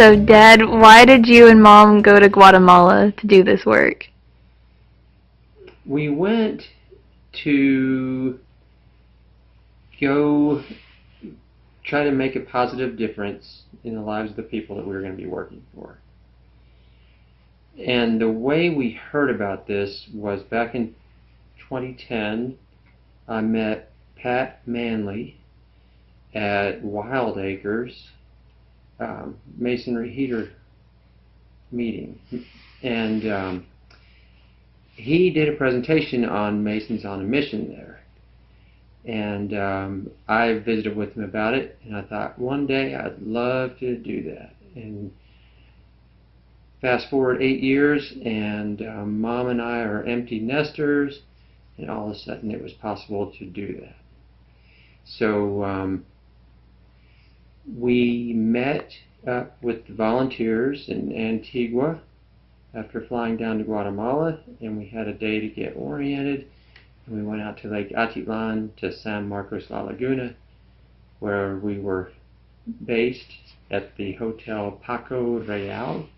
So, Dad, why did you and Mom go to Guatemala to do this work? We went to go try to make a positive difference in the lives of the people that we were going to be working for. And the way we heard about this was back in 2010. I met Pat Manley at Wild Acres Masonry Heater meeting, and he did a presentation on Masons on a Mission there, and I visited with him about it, and I thought one day I'd love to do that. And fast forward 8 years, and Mom and I are empty nesters, and all of a sudden it was possible to do that. So we met up with the volunteers in Antigua after flying down to Guatemala, and we had a day to get oriented, and we went out to Lake Atitlan to San Marcos La Laguna, where we were based at the Hotel Paco Real,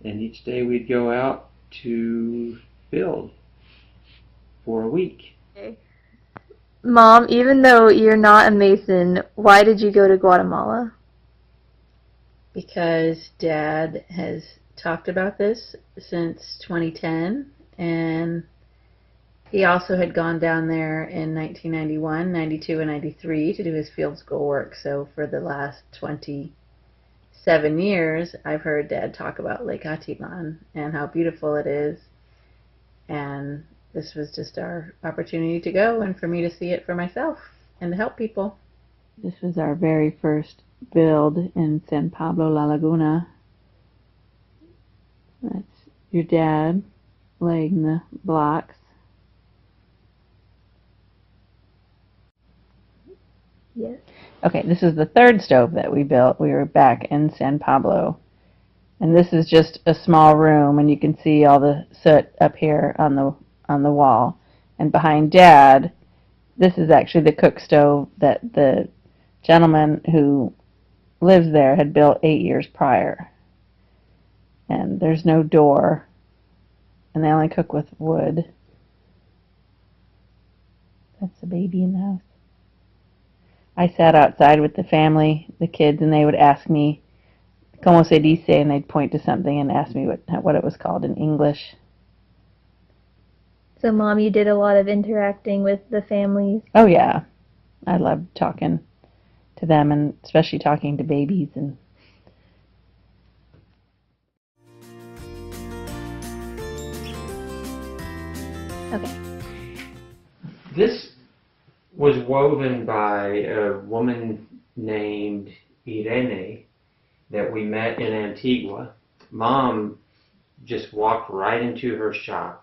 and each day we'd go out to build for a week. Okay. Mom, even though you're not a Mason, why did you go to Guatemala? Because Dad has talked about this since 2010, and he also had gone down there in 1991, 92, and 93 to do his field school work. So for the last 27 years, I've heard Dad talk about Lake Atitlan and how beautiful it is, and this was just our opportunity to go and for me to see it for myself and to help people. This was our very first build in San Pablo La Laguna. That's your dad laying the blocks. Yes. Okay, this is the third stove that we built. We were back in San Pablo. And this is just a small room, and you can see all the soot up here on the wall. And behind Dad, this is actually the cook stove that the gentleman who lives there had built 8 years prior. And there's no door, and they only cook with wood. That's the baby in the house. I sat outside with the family, the kids, and they would ask me, "Como se dice?" and they'd point to something and ask me what it was called in English. So, Mom, you did a lot of interacting with the families. Oh, yeah. I loved talking to them, and especially talking to babies. And Okay. This was woven by a woman named Irene that we met in Antigua. Mom just walked right into her shop.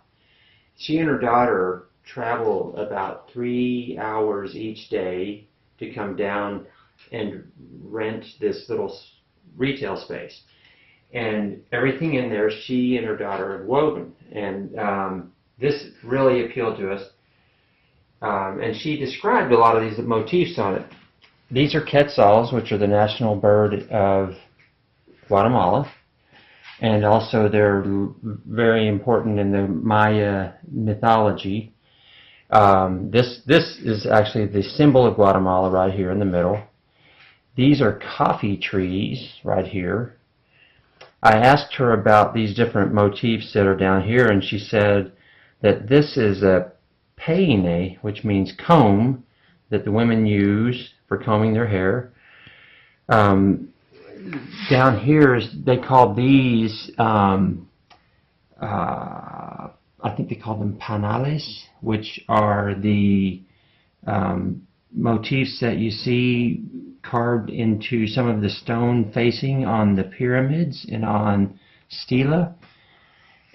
She and her daughter travel about 3 hours each day to come down and rent this little retail space. And everything in there she and her daughter have woven. And this really appealed to us. And she described a lot of these motifs on it. These are quetzals, which are the national bird of Guatemala. And also they're very important in the Maya mythology. This is actually the symbol of Guatemala right here in the middle. These are coffee trees right here. I asked her about these different motifs that are down here, and she said that this is a peine, which means comb, that the women use for combing their hair. Down here, they call these, I think they call them panales, which are the motifs that you see carved into some of the stone facing on the pyramids and on stela.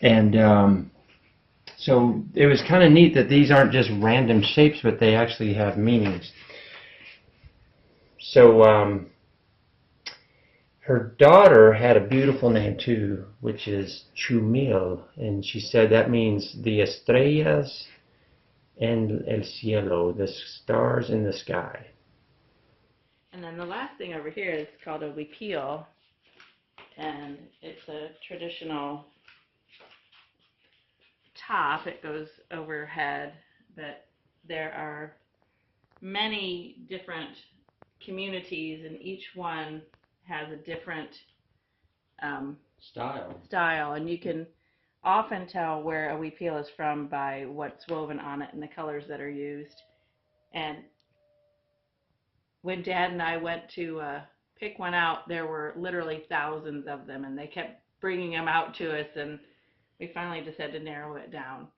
And so it was kind of neat that these aren't just random shapes, but they actually have meanings. So her daughter had a beautiful name too, which is Chumil, and she said that means the estrellas en el cielo, the stars in the sky. then the last thing over here is called a huipil, and it's a traditional top. It goes overhead, but there are many different communities, and each one has a different Style. and you can often tell where a huipil is from by what's woven on it and the colors that are used. And when Dad and I went to pick one out, there were literally thousands of them, and they kept bringing them out to us, and we finally just had to narrow it down.